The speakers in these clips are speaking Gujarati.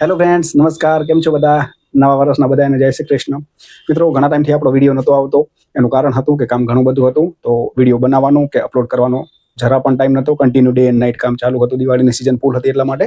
હેલો ફ્રેન્ડ્સ, નમસ્કાર. કેમ છો બધા? નવા વર્ષના બધાને જય શ્રી કૃષ્ણ. મિત્રો, ઘણા ટાઈમથી આપણો વિડીયો નહોતો આવતો. એનું કારણ હતું કે કામ ઘણું બધું હતું, તો વિડીયો બનાવવાનું કે અપલોડ કરવાનો જરા પણ ટાઈમ નહોતો. કન્ટિન્યુ ડે એન્ડ નાઇટ કામ ચાલુ હતું. દિવાળીની સિઝન ફૂલ હતી એટલા માટે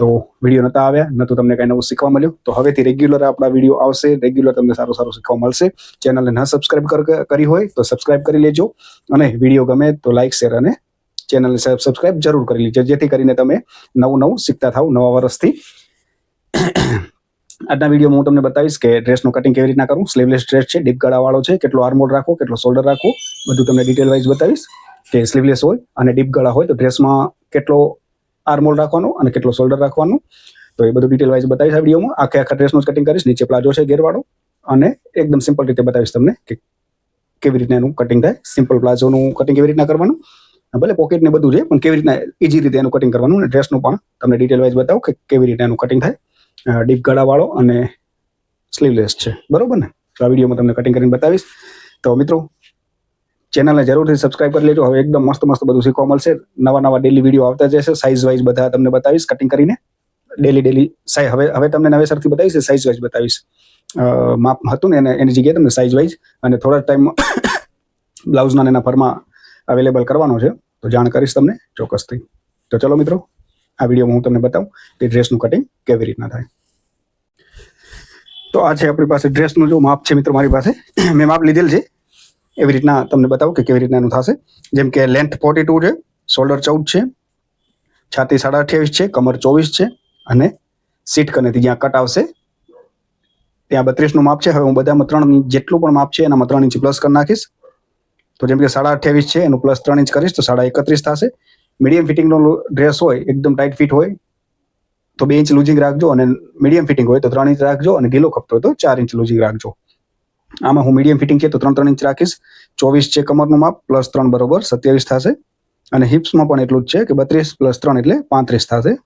તો વિડીયો નહોતા આવ્યા, નહોતું તમને કંઈ નવું શીખવા મળ્યું. તો હવેથી રેગ્યુલર આપણા વિડીયો આવશે, રેગ્યુલર તમને સારું સારું શીખવા મળશે. ચેનલને ન સબસ્ક્રાઇબ કરી હોય તો સબસ્ક્રાઇબ કરી લેજો, અને વિડીયો ગમે તો લાઇક, શેર અને ચેનલને સબસ્ક્રાઇબ જરૂર કરી લેજો, જેથી કરીને તમે નવું નવું શીખતા થાવ નવા વર્ષથી. આજના વિડીયોમાં હું તમને બતાવીશ કે ડ્રેસનું કટિંગ કેવી રીતના કરું. સ્લીવલેસ ડ્રેસ છે, ડીપ ગળાવાળો છે, કેટલો આર્મહોલ રાખવો, કેટલો શોલ્ડર રાખવો, બધું તમને ડિટેલ વાઇઝ બતાવીશ. કે સ્લીવલેસ હોય અને ડીપ ગળા હોય તો ડ્રેસમાં કેટલો આર્મહોલ રાખવાનો અને કેટલો શોલ્ડર રાખવાનું, તો એ બધું ડિટેલ વાઇઝ બતાવીશ આ વિડીયોમાં. આખા ડ્રેસનું કટિંગ કરીશ. નીચે પ્લાઝો છે ઘેરવાળો, અને એકદમ સિમ્પલ રીતે બતાવીશ તમને કે કેવી રીતના એનું કટિંગ થાય. સિમ્પલ પ્લાઝોનું કટિંગ કેવી રીતના કરવાનું, ભલે પોકેટ ને બધું છે, પણ કેવી રીતના ઇઝી રીતે એનું કટિંગ કરવાનું. અને ડ્રેસનું પણ તમને ડિટેલ વાઇઝ બતાવું કે કેવી રીતે એનું કટિંગ થાય. ડીપ ગળાવાળો અને સ્લીવલેસ છે, બરોબર ને? તો આ વિડીયોમાં તમને કટિંગ કરીને બતાવીશ. તો મિત્રો, ચેનલને જરૂરથી સબસ્ક્રાઇબ કરી લેજો. હવે એકદમ મસ્ત મસ્ત બધું શીખવા મળશે. નવા નવા ડેલી વિડીયો આવતા જશે. સાઇઝ વાઇઝ બધા તમને બતાવીશ કટિંગ કરીને. ડેલી સાઈઝ હવે તમને નવેસરથી બતાવીશ, સાઇઝ વાઇઝ બતાવીશ. માપ હતું ને એની જગ્યાએ તમને સાઇઝ વાઇઝ, અને થોડા ટાઈમ બ્લાઉઝના એના ફરમાં અવેલેબલ કરવાનો છે, તો જાણ કરીશ તમને ચોક્કસથી. તો ચલો મિત્રો, આ વિડીયોમાં હું તમને બતાવું કે ડ્રેસનું કટિંગ કેવી રીતના થાય. તો આ છે આપણી પાસે ડ્રેસનું જો માપ છે મિત્રો, મારી પાસે મેં માપ લીધેલ છે. એવી રીતના તમને બતાવું કે કેવી રીતના એનું થશે. જેમ કે લેન્થ 42 છે, શોલ્ડર 14 છે, છાતી 28.5 છે, કમર 24 છે, અને સીટ કનેથી જ્યાં કટ આવશે ત્યાં 32નું માપ છે. હવે હું બધામાં 3 જેટલું પણ માપ છે એનામાં 3 ઇંચ પ્લસ કરી નાખીશ. તો જેમ કે 28.5 છે, એનું પ્લસ 3 ઇંચ કરીશ તો 31.5 થશે. મીડિયમ ફિટિંગનો ડ્રેસ હોય, એકદમ ટાઈટ ફિટ હોય તો 2 ઇંચ લૂઝિંગ રાખજો, અને મીડિયમ ફિટિંગ હોય તો 3 ઇંચ રાખજો, અને ઢીલો ખપતો હોય તો 4 ઇંચ લૂઝિંગ રાખજો. આમાં હું મીડિયમ ફિટિંગ છે તો 3 ઇંચ રાખીશ. 24 છે કમરનું માપ, પ્લસ 3 બરોબર 27 થશે. અને હિપ્સમાં પણ એટલું જ છે કે 32 પ્લસ 3 એટલે 35 થશે.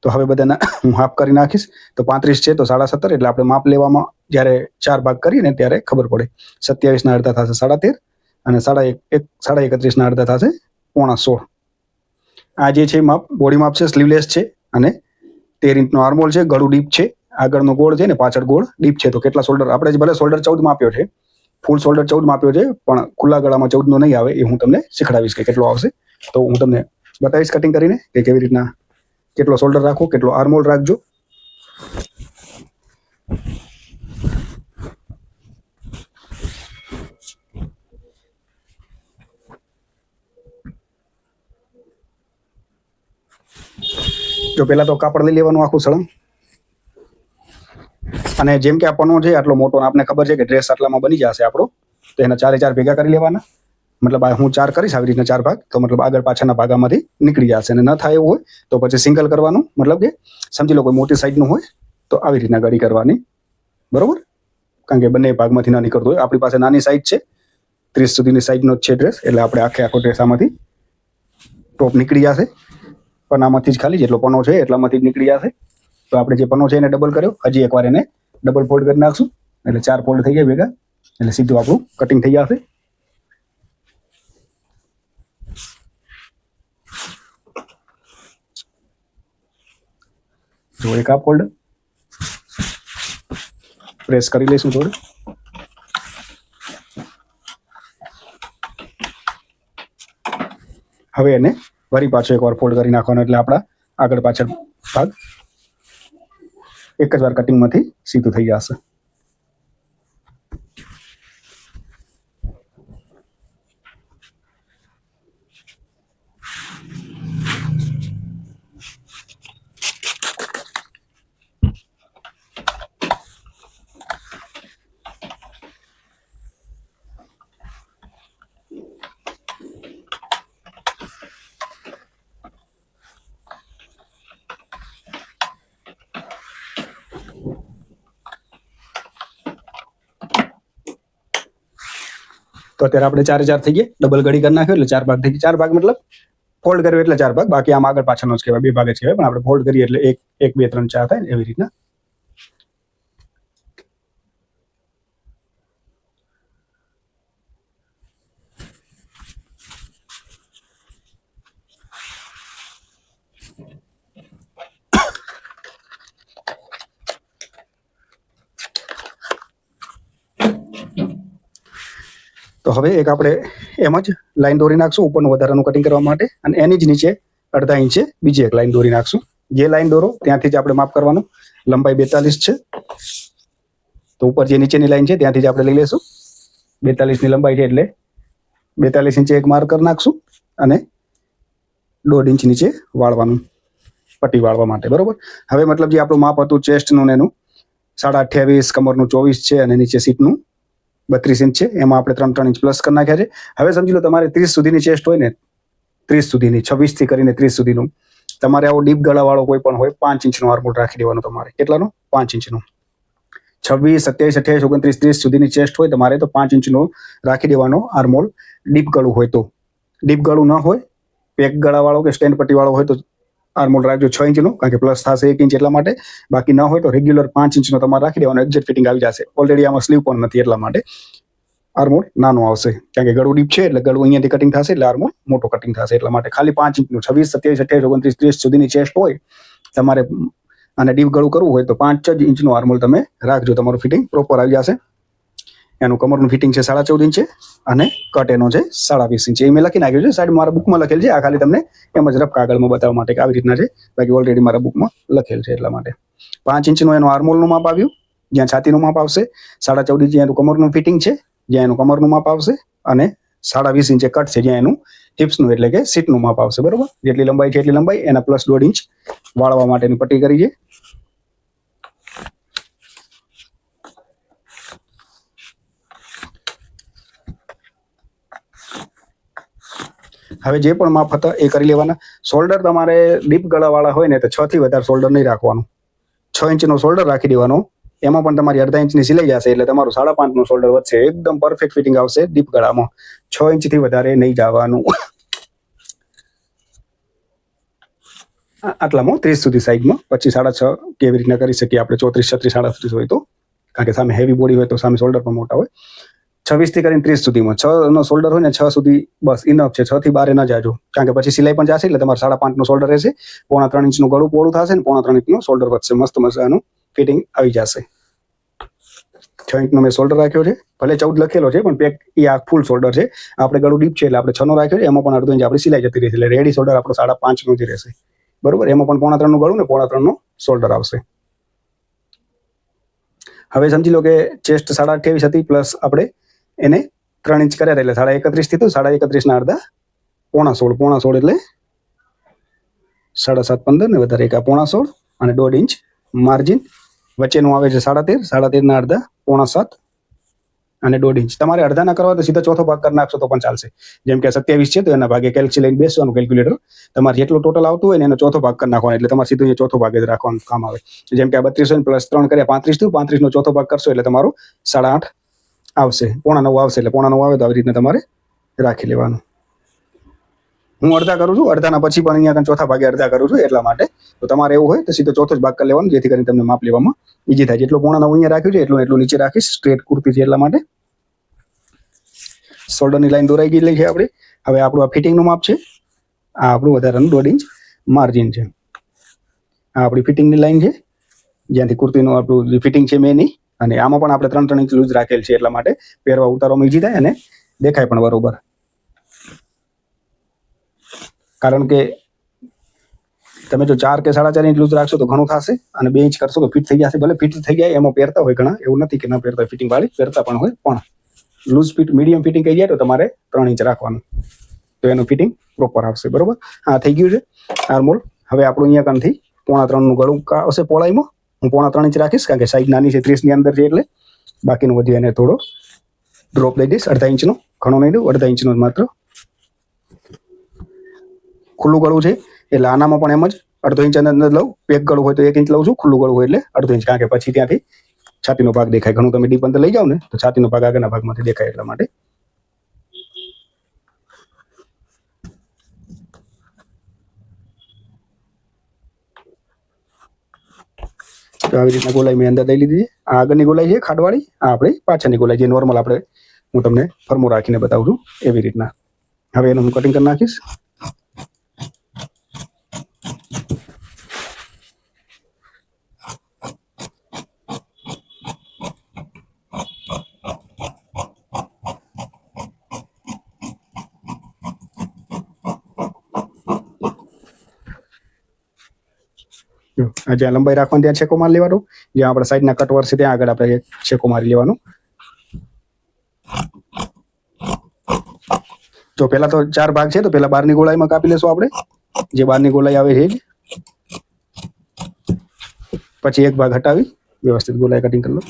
તો હવે બધાના હું હાફ કરી નાખીશ. તો 35 છે તો 17.5, એટલે આપણે માપ લેવામાં જ્યારે 4 ભાગ કરીએ ને ત્યારે ખબર પડે. 27ના અડધા થશે 13.5, અને 31.5ના અડધા થશે 15.16. આ જે છે માપ, બોડી માપ છે, સ્લીવલેસ છે, અને 13 ઇંચનો આર્મહોલ છે, ગળું ડીપ છે, આગળનો ગોળ છે ને પાછળ ગોળ ડીપ છે. તો કેટલા શોલ્ડર, આપણે ભલે શોલ્ડર 14 આપ્યો છે, ફૂલ શોલ્ડર 14 આપ્યો છે, પણ ખુલ્લા ગળામાં 14નો નહીં આવે, એ હું તમને શીખડાવીશ કે કેટલો આવશે. તો હું તમને બતાવીશ કટિંગ કરીને કે કેવી રીતના કેટલો શોલ્ડર રાખો, કેટલો આર્મહોલ રાખજો. જો પહેલા તો કાપડ લઈ લેવાનું આખું સળંગ, અને જેમ કે આ પનો છે આટલો મોટો, આપને ખબર છે કે ડ્રેસ આટલામાં બની જશે આપણો, તો એના 4 ભેગા કરી લેવાના. મતલબ આ હું 4 કરીશ આવી રીતના 4 ભાગ, તો મતલબ આગળ પાછળના ભાગામાંથી નીકળી જશે. અને ન થાય એવું હોય તો પછી સિંગલ કરવાનું. મતલબ કે સમજી લો કોઈ મોટી સાઈઝનું હોય તો આવી રીતના ગળી કરવાની, બરોબર? કારણ કે બંને ભાગમાંથી ના નીકળતું હોય. આપણી પાસે નાની સાઈઝ છે, 30 સુધીની સાઈઝનો જ છે ડ્રેસ, એટલે આપણે આખો ડ્રેસ આમાંથી ટોપ નીકળી જશે. પનામાંથી જ ખાલી જેટલો પનો છે એટલામાંથી જ નીકળી જશે. તો આપણે જે પનો છે એને ડબલ કર્યો, હજી એકવાર એને ડબલ ફોલ્ડ કરી નાખશું, એટલે 4 ફોલ્ડ થઈ જાય ભેગા, એટલે સીધું આપણું કટિંગ થઈ જશે. જો એક આ ફોલ્ડ પ્રેસ કરી લઈશું થોડું. હવે એને વરી પાછો એકવાર ફોલ્ડ કરી નાખવાનો, એટલે આપણા આગળ પાછળ ભાગ એક જ વાર કટિંગમાંથી સીધું થઈ જશે. તો અત્યારે આપણે 4 થઈ ગયા, ડબલ ગળી કરી નાખ્યો એટલે 4 ભાગ થઈ ગયા. 4 ભાગ મતલબ ફોલ્ડ કર્યો એટલે 4 ભાગ, બાકી આમ આગળ પાછળનો જ કહેવાય, 2 ભાગ જ કહેવાય, પણ આપણે ફોલ્ડ કરીએ એટલે 1 2 3 4 થાય ને એવી રીતના. તો હવે એક આપણે એમ જ લાઈન દોરી નાખશું ઉપરનું વધારાનું કટિંગ કરવા માટે, અને એની જ નીચે અડધા ઇંચે બીજી એક લાઈન દોરી નાખશું. જે લાઈન દોરો ત્યાંથી જ આપણે માપ કરવાનું. લંબાઈ 42 છે, તો ઉપર જે નીચેની લાઈન છે ત્યાંથી જ આપણે લઈ લેશું. 42ની લંબાઈ છે એટલે 42 ઇંચે એક માર્ક કરી નાખશું, અને 1.5 ઇંચ નીચે વાળવાનું પટ્ટી વાળવા માટે. બરોબર. હવે મતલબ જે આપણું માપ હતું ચેસ્ટનું ને એનું 28.5, કમરનું 24 છે, અને નીચે સીટનું 32 ઇંચ છે, એમાં આપણે 3 ઇંચ પ્લસ કરી નાખ્યા છે. હવે સમજી લો તમારે 30 સુધીની ચેસ્ટ હોય ને, 30 સુધીની, 26 થી કરીને 30 સુધીનું, તમારે આવો ડીપ ગળાવાળો કોઈ પણ હોય, 5 ઇંચનો આર્મહોલ રાખી દેવાનો તમારે. કેટલાનો? 5 ઇંચનો. 26, 27, 28, 29, 30 સુધીની ચેસ્ટ હોય તમારે તો 5 ઇંચનો રાખી દેવાનો આર્મહોલ. ડીપ ગળું હોય તો. ડીપ ગળું ન હોય, પેક ગળાવાળો કે સ્ટેન્ડ પટ્ટીવાળો હોય તો આર્મહોલ રાખજો 6 ઇંચનો, કારણ કે પ્લસ થશે 1 ઇંચ એટલા માટે. બાકી ન હોય તો રેગ્યુલર 5 ઇંચનો તમારે રાખી દેવાનો. એક્ઝેક્ટ ફિટિંગ આવી જશે. ઓલરેડી આમાં સ્લીવ પણ નથી એટલા માટે આર્મહોલ નાનો આવશે, કારણ કે ગળું ડીપ છે એટલે ગળું અહીંયાથી કટિંગ થશે એટલે આર્મહોલ મોટો કટિંગ થશે. એટલા માટે ખાલી 5 ઇંચનું 26, 27, 28, 29, 30 સુધીની ચેસ્ટ હોય તમારે અને ડીપ ગળું કરવું હોય તો 5 જ ઇંચનો આર્મહોલ તમે રાખજો. તમારું ફિટિંગ પ્રોપર આવી જશે. એનું કમરનું ફિટિંગ છે 14.5 ઇંચે, અને કટ એનો છે 20.5 ઇંચે. એ મેં લખી નાખ્યું છે સાઈડ, મારા બુકમાં લખેલ છે. આ ખાલી તમને એમ જ રફ કાગળમાં બતાવવા માટે કે આવી રીતના છે. બાકી ઓલરેડી મારા બુકમાં લખેલ છે એટલા માટે. 5 ઇંચનું એનું આર્મહોલનું માપ આવ્યું, જ્યાં છાતીનું માપ આવશે. 14.5 ઇંચ એનું કમરનું ફિટિંગ છે, જ્યાં એનું કમરનું માપ આવશે, અને 20.5 ઇંચે કટ છે, જ્યાં એનું હિપ્સનું એટલે કે સીટનું માપ આવશે. બરોબર. જેટલી લંબાઈ છે એટલી લંબાઈ, એના પ્લસ 1.5 ઇંચ વાળવા માટેની પટ્ટી કરી છે. હવે જે પણ માપ હતા એ કરી લેવાના. શોલ્ડર તમારે ડીપ ગળાવાળા હોય ને તો 6 થી વધારે શોલ્ડર નહીં રાખવાનું. 6 ઇંચનો શોલ્ડર રાખી દેવાનો. એમાં પણ તમારી અડધા ઇંચની સિલાઈ જશે એટલે તમારું 5.5નું શોલ્ડર વધશે. એકદમ પરફેક્ટ ફિટિંગ આવશે ડીપ ગળામાં. 6 ઇંચથી વધારે નહીં જવાનું. આટલામાં 30 સુધી સાઈઝમાં, પછી 6.5 કેવી રીતના કરી શકીએ આપણે, 34, 36, 37 હોય તો, કારણ કે સામે હેવી બોડી હોય તો સામે શોલ્ડર પણ મોટા હોય. 26 થી કરીને 30 સુધીમાં 6નો શોલ્ડર હોય ને 6 સુધી બસ ઇનફ છે. 6 થી 12 ન જાજો, કારણ કે પછી સિલાઈ પણ જશે એટલે તમારે 5.5નું શોલ્ડર રહેશે. 3.5 ઇંચનું ગળું પોળું થશે ને 3.5 ઇંચનું શોલ્ડર વધશે. મસ્ત મજાનું ફિટિંગ આવી જશે. 6 ઇંચનો મેં શોલ્ડર રાખ્યો છે, ભલે 14 લખેલો છે પણ પેક એ આ ફૂલ શોલ્ડર છે. આપણે ગળું ડીપ છે એટલે આપણે 6નો રાખ્યો છે, એમાં પણ અડધો ઇંચ આપણી સિલાઈ જતી રહેશે. એટલે રેડી શોલ્ડર આપણો 5.5નું જ રહેશે. બરોબર. એમાં પણ 3.5નું ગળું ને 3.5નું શોલ્ડર આવશે. હવે સમજી લો કે ચેસ્ટ 28.5 હતી, પ્લસ આપણે એને 3 ઇંચ કર્યા એટલે 31.5 થી તો 31.5 ના અડધા 16.5, 16.5 એટલે 7.5, 15 ને વધારે એક 16.5 અને 1.5 ઇંચ માર્જિન. વચ્ચેનું આવે છે 13.5, 13.5 ના અડધા 7.5 અને 1.5 ઇંચ. તમારે અડધા ના કરવા તો સીધો ચોથો ભાગ કરી નાખશો તો પણ ચાલશે. જેમ કે 27 છે તો એના ભાગે કેલ્ક્યુલેટર લઈને બેસવાનું, કેલ્ક્યુલેટર તમારે જેટલું ટોટલ આવતું હોય ને એનો ચોથો ભાગ કરી નાખવાનો, એટલે તમારે સીધું એ ચોથો ભાગ જ રાખવાનું કામ આવે. જેમ કે આ 32 પ્લસ 3 કર્યા 35 થયું, 35નો ચોથો ભાગ કરશો એટલે તમારું 8.5 આવશે, 8.9 આવશે. એટલે 8.9 આવે તો આવી રીતના તમારે રાખી લેવાનું. હું અડધા કરું છું, અડધાના પછી પણ અહીંયા ચોથા ભાગે અડધા કરું છું એટલા માટે. તો તમારે એવું હોય તો સીધો ચોથો જ ભાગ કરી લેવાનો, જેથી કરીને તમને માપ લેવામાં ઈઝી થાય. જેટલું 8.9 અહીંયા રાખ્યું છે એટલું નીચે રાખીશ. સ્ટ્રેટ કુર્તી છે એટલા માટે. શોલ્ડરની લાઈન દોરાઈ ગયેલી છે આપણે. હવે આપણું આ ફિટિંગનું માપ છે, આ આપણું વધારાનું 1.5 ઇંચ માર્જિન છે. આ આપણી ફિટિંગની લાઈન છે, જ્યાંથી કુર્તીનું આપણું જે ફિટિંગ છે મેની. અને આમાં પણ આપણે 3 ઇંચ લૂઝ રાખેલ છે એટલા માટે પહેરવા ઉતારવામાં ઈઝી થાય અને દેખાય પણ બરોબર. કારણ કે તમે જો 4 કે 4.5 ઇંચ લૂઝ રાખશો તો ઘણું થશે, અને 2 ઇંચ કરશો તો ફિટ થઈ જશે. ભલે ફિટ થઈ જાય, એમાં પહેરતા હોય ઘણા, એવું નથી કે ન પહેરતા, ફિટિંગ વાળી પહેરતા પણ હોય, પણ લૂઝ ફિટ મીડિયમ ફિટિંગ કહી જાય તો તમારે 3 ઇંચ રાખવાનું, તો એનું ફિટિંગ પ્રોપર આવશે. બરોબર. હા, થઈ ગયું છે આર્મહોલ. હવે આપણું અહીંયા કાનથી 3.5નું ગળું આવશે પહોળાઈમાં. હું 3.5 ઇંચ રાખીશ, કારણ કે સાઈઝ નાની છે, 30ની અંદર છે એટલે. બાકીનું વધ્યું એને થોડો ડ્રોપ દઈ દઈશ, 1/2 ઇંચનો. ઘણો નહીં દઉં, 1/2 ઇંચનો જ માત્ર. ખુલ્લું ગળું છે એટલે આનામાં પણ એમ જ 1/2 ઇંચ અંદર લઉં. પેક ગળું હોય તો 1 ઇંચ લઉં છું, ખુલ્લું ગળું હોય એટલે 1/2 ઇંચ, કારણ કે પછી ત્યાંથી છાતીનો ભાગ દેખાય. ઘણું તમે ડીપ અંદર લઈ જાઓ ને તો છાતીનો ભાગ આગળના ભાગમાંથી દેખાય એટલા માટે. તો આવી રીતના ગોલાઈ મેં અંદર દઈ લીધી છે. આ આગળની ગોલાઈ છે ખાડવાળી, આ આપણી પાછળની ગોલાઈ જે નોર્મલ આપણે હું તમને ફરમો રાખીને બતાવું છું એવી રીતના. હવે એનું હું કટિંગ કરી નાખીશ. જો આ જ્યાં લંબાઈ રાખવાની ત્યાં છેકો મારી લેવાનો, જ્યાં આપણે સાઈડના કટ વર્ક છે ત્યાં આગળ આપણે એક છેકો મારી લેવાનો. જો પહેલા તો 4 ભાગ છે તો પહેલા બહારની ગોળાઈમાં કાપી લેશું આપણે, જે બહારની ગોળાઈ આવે છે જ. પછી એક ભાગ હટાવી વ્યવસ્થિત ગોળાઈ કટિંગ કરી લો.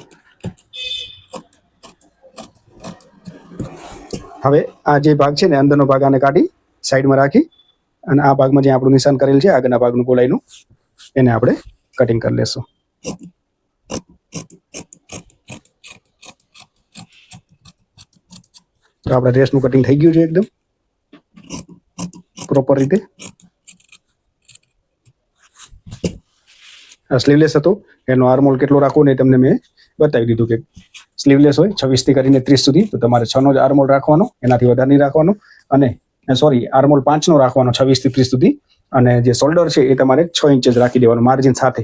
હવે આ જે ભાગ છે ને અંદરનો ભાગ આને કાઢી સાઈડમાં રાખી અને આ ભાગમાં જે આપણું નિશાન કરેલ છે આગળના ભાગનું ગોળાઈનું એને આપણે કટિંગ કરી લેશું. તો આપણા ડ્રેસનું કટિંગ થઈ ગયું છે એકદમ પ્રોપર રીતે. આ સ્લીવલેસ હતો, એનો આર્મહોલ કેટલો રાખવો ને તમને મેં બતાવી દીધું કે સ્લીવલેસ હોય 26 થી કરીને 30 સુધી તો તમારે 6 નો જ આર્મહોલ રાખવાનો, એનાથી વધારે નહીં રાખવાનો. અને સોરી આર્મહોલ 5 નો રાખવાનો 26 થી 30 સુધી. અને જે શોલ્ડર છે એ તમારે 6 ઇંચ જ રાખી દેવાનું માર્જિન સાથે.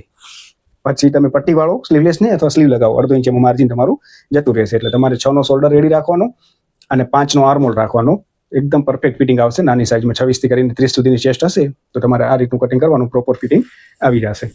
પછી તમે પટ્ટી વાળો સ્લીવલેસ ને અથવા સ્લીવ લગાવો, અડધો ઇંચ એમાં માર્જિન તમારું જતું રહેશે. એટલે તમારે 6 નો શોલ્ડર રેડી રાખવાનો અને 5 નો આર્મહોલ રાખવાનો. એકદમ પરફેક્ટ ફિટિંગ આવશે. નાની સાઈઝમાં 26 થી કરીને 30 સુધીની ચેસ્ટ હશે તો તમારે આ રીતનું કટિંગ કરવાનું, પ્રોપર ફિટિંગ આવી જશે.